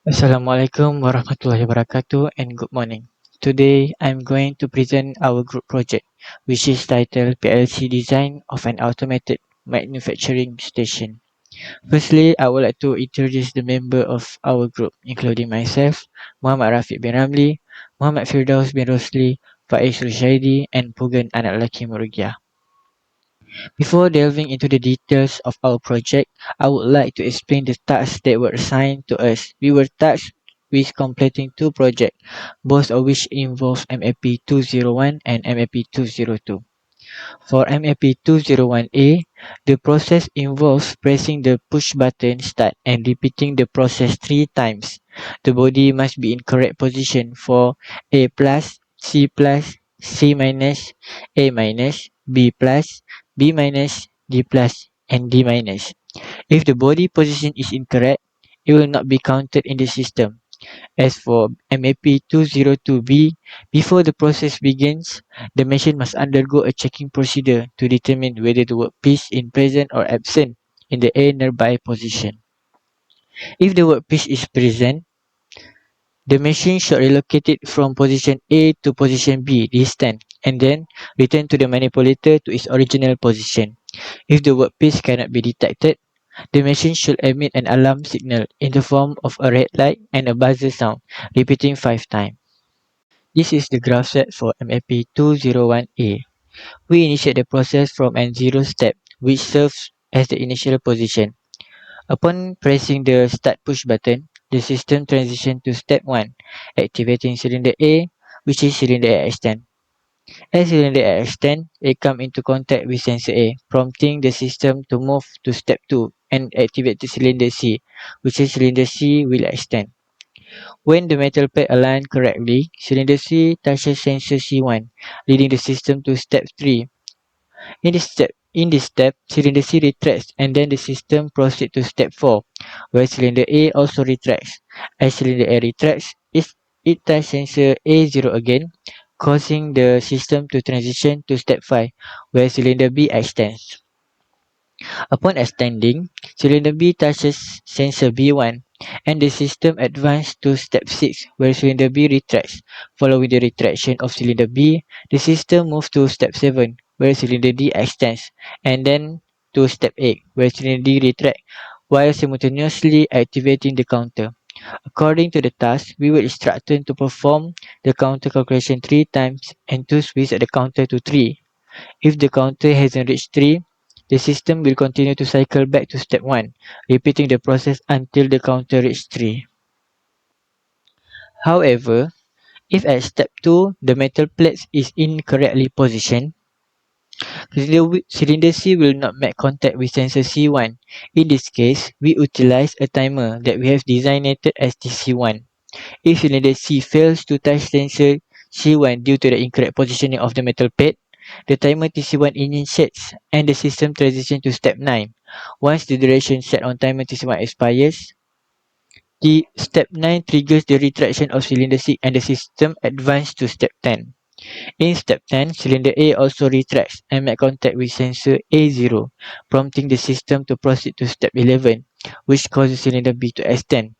Assalamualaikum warahmatullahi wabarakatuh and good morning. Today I'm going to present our group project, which is titled PLC Design of an Automated Manufacturing Station. Firstly, I would like to introduce the member of our group, including myself, Muhammad Rafiq bin Ramli, Muhammad Firdaus bin Rosli, Faiz Rushaidi, and Pugan Anak Lelaki Murugia. Before delving into the details of our project, I would like to explain the tasks that were assigned to us. We were tasked with completing two projects, both of which involve MAP 201 and MAP 202. For MAP 201A, the process involves pressing the push button start and repeating the process three times. The body must be in correct position for A plus, C plus, C minus, A minus, B plus, B minus, D plus, and D minus. If the body position is incorrect, it will not be counted in the system. As for MAP 202B, before the process begins, the machine must undergo a checking procedure to determine whether the workpiece is present or absent in the A nearby position. If the workpiece is present, the machine should relocate it from position A to position B this time and then return to the manipulator to its original position. If the workpiece cannot be detected, the machine should emit an alarm signal in the form of a red light and a buzzer sound, repeating 5 times. This is the graph set for MAP 201A. We initiate the process from N0 step, which serves as the initial position. Upon pressing the start push button, the system transitions to step 1, activating cylinder A, which is cylinder A extend. As cylinder A extend, it comes into contact with sensor A, prompting the system to move to step 2 and activate the cylinder C, which is cylinder C will extend. When the metal plate aligns correctly, cylinder C touches sensor C1, leading the system to step 3. In this step, cylinder C retracts and then the system proceeds to step 4, where cylinder A also retracts. As cylinder A retracts, it touches sensor A0 again, causing the system to transition to step 5, where cylinder B extends. Upon extending, cylinder B touches sensor B1 and the system advances to step 6 where cylinder B retracts. Following the retraction of cylinder B, the system moves to step 7 where cylinder D extends and then to step 8 where cylinder D retracts while simultaneously activating the counter. According to the task, we will instruct them to perform the counter calculation 3 times and to switch at the counter to 3. If the counter hasn't reached 3, the system will continue to cycle back to step 1, repeating the process until the counter reaches 3. However, if at step 2 the metal plate is incorrectly positioned, cylinder C will not make contact with sensor C1. In this case, we utilize a timer that we have designated as TC1. If cylinder C fails to touch sensor C1 due to the incorrect positioning of the metal plate, the timer TC1 initiates and the system transitions to step 9. Once the duration set on timer TC1 expires, the step 9 triggers the retraction of cylinder C and the system advances to step 10. In step 10, cylinder A also retracts and makes contact with sensor A0, prompting the system to proceed to step 11, which causes cylinder B to extend.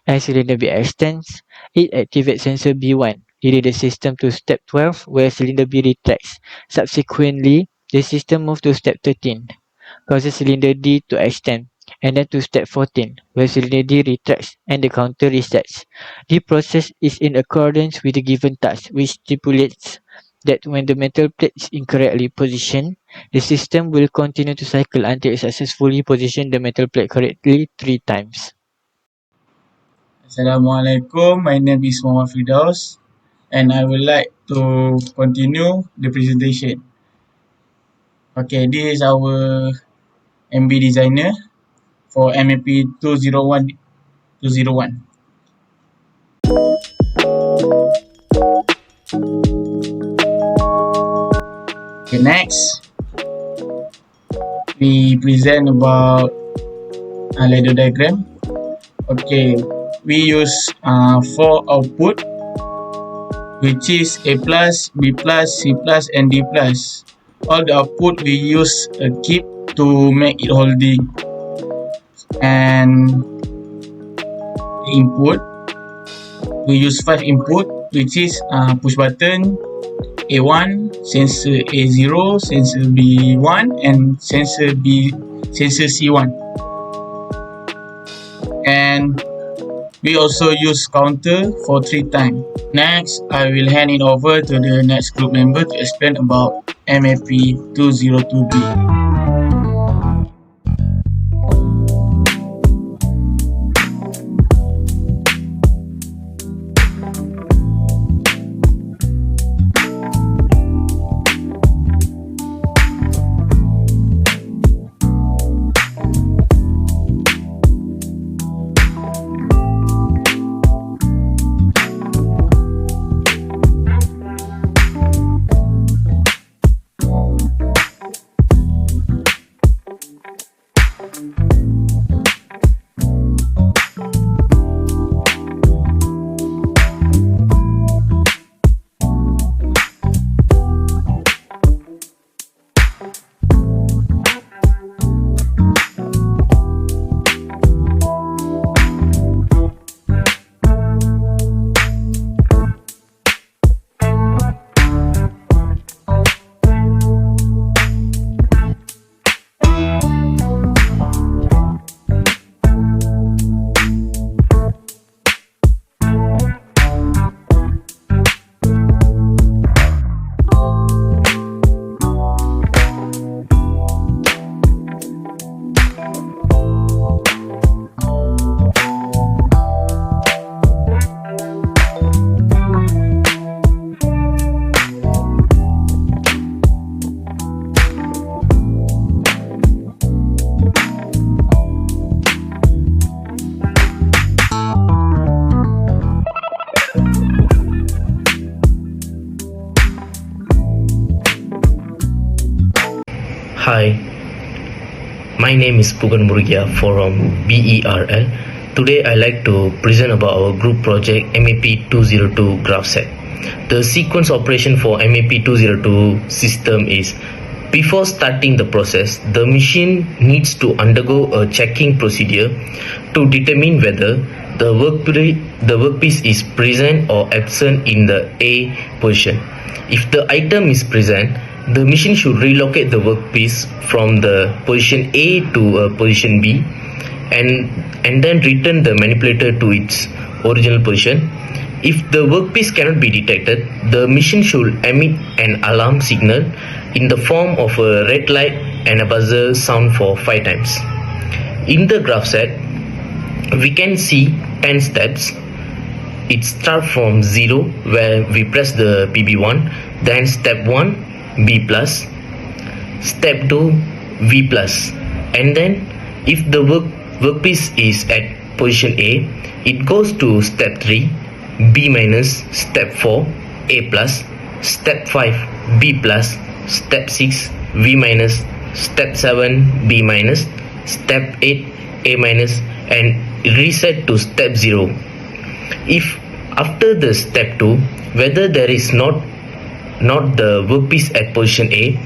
As cylinder B extends, it activates sensor B1, leading the system to step 12 where cylinder B retracts. Subsequently, the system moves to step 13, causes cylinder D to extend, and then to step 14 where cylinder D retracts and the counter resets. The process is in accordance with the given task, which stipulates that when the metal plate is incorrectly positioned, the system will continue to cycle until it successfully positions the metal plate correctly 3 times. Assalamualaikum, my name is Muhammad Firdaus and I would like to continue the presentation. Okay, this is our MB designer for MAP 201. Okay, next we present about a ladder diagram. Okay, we use 4 output which is A plus, B plus, C plus and D plus. All the output we use a kit to make it holding, and the input we use 5 input, which is push button A1, sensor A0, sensor B1, and sensor C1. And we also use counter for 3 times. Next, I will hand it over to the next group member to explain about MAP202B. Hi, my name is Pugan Murugia from BERL. Today I like to present about our group project MAP202 graph set. The sequence operation for MAP202 system is before starting the process, the machine needs to undergo a checking procedure to determine whether the workpiece is present or absent in the A position. If the item is present, the machine should relocate the workpiece from the position A to position B and then return the manipulator to its original position. If the workpiece cannot be detected, the machine should emit an alarm signal in the form of a red light and a buzzer sound for 5 times. In the graph set, we can see 10 steps. It starts from 0 where we press the PB1, then step 1 B plus, step 2 V plus, and then if the workpiece is at position A, it goes to step 3 B minus, step 4 A plus, step 5 B plus, step 6 V minus, step 7 B minus, step 8 A minus, and reset to step 0. If after the step 2 whether there is not the workpiece at position A,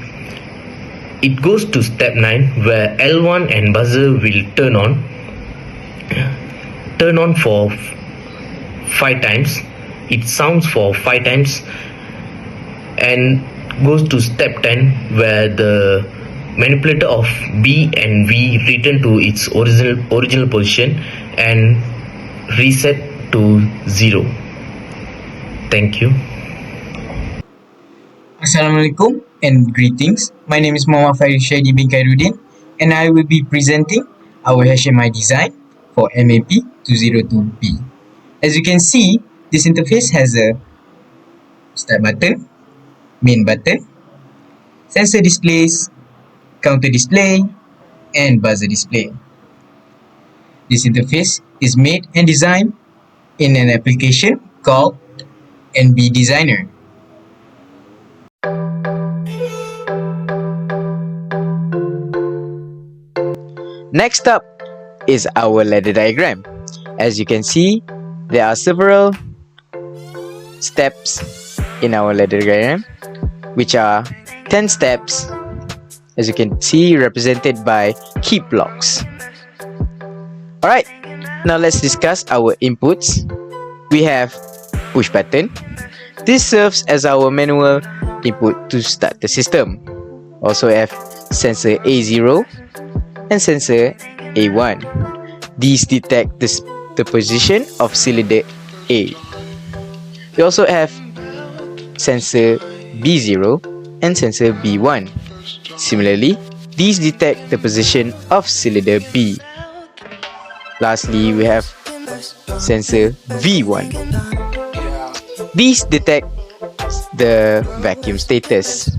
it goes to step 9 where L1 and buzzer will turn on for 5 times. It sounds for 5 times and goes to step 10 where the manipulator of B and V return to its original position and reset to 0. Thank you. Assalamualaikum and greetings. My name is Muhammad Farid Shadi bin Khairuddin and I will be presenting our HMI design for MAP202B. As you can see, this interface has a start button, main button, sensor displays, counter display, and buzzer display. This interface is made and designed in an application called NB Designer. Next up is our ladder diagram. As you can see, there are several steps in our ladder diagram, which are 10 steps, as you can see, represented by key blocks. Alright, now let's discuss our inputs. we have push button. This serves as our manual input to start the system. Also have sensor A0 and sensor A1. These detect the position of cylinder A. We also have sensor B0 and sensor B1. Similarly, these detect the position of cylinder B. Lastly, we have sensor V1. These detect the vacuum status.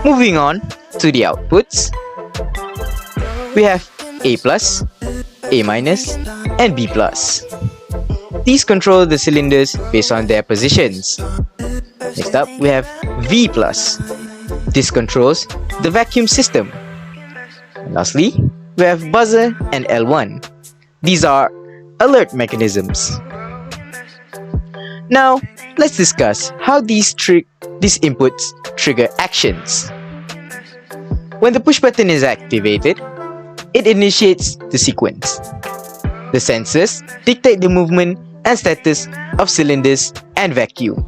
Moving on to the outputs, we have A+, A-, and B+. These control the cylinders based on their positions. Next up, we have V+. This controls the vacuum system. And lastly, we have buzzer and L1. These are alert mechanisms. Now, let's discuss how these inputs trigger actions. When the push button is activated, it initiates the sequence. The sensors dictate the movement and status of cylinders and vacuum.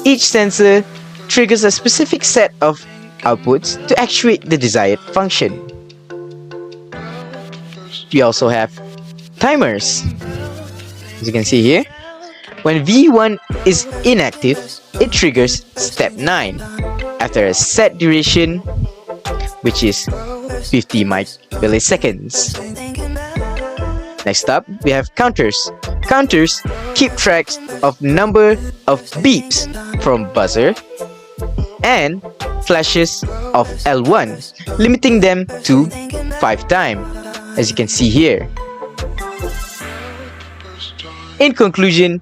Each sensor triggers a specific set of outputs to actuate the desired function. We also have timers. As you can see here, when V1 is inactive, it triggers step 9 after a set duration, which is 50 milliseconds. Next up, we have counters. Counters keep track of number of beeps from buzzer and flashes of L1, limiting them to 5 times, as you can see here. In conclusion,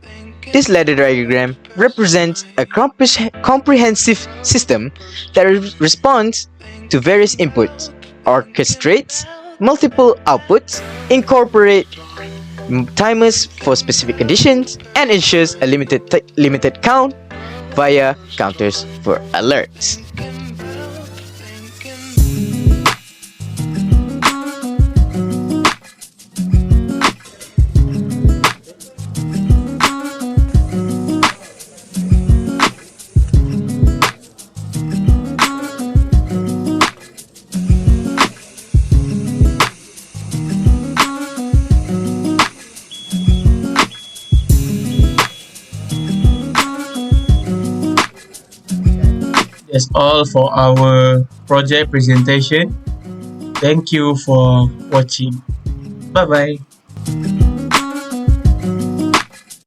this ladder diagram represents a comprehensive system that responds to various inputs, orchestrates multiple outputs, incorporates timers for specific conditions, and ensures a limited count via counters for alerts. That's all for our project presentation. Thank you for watching. Bye bye.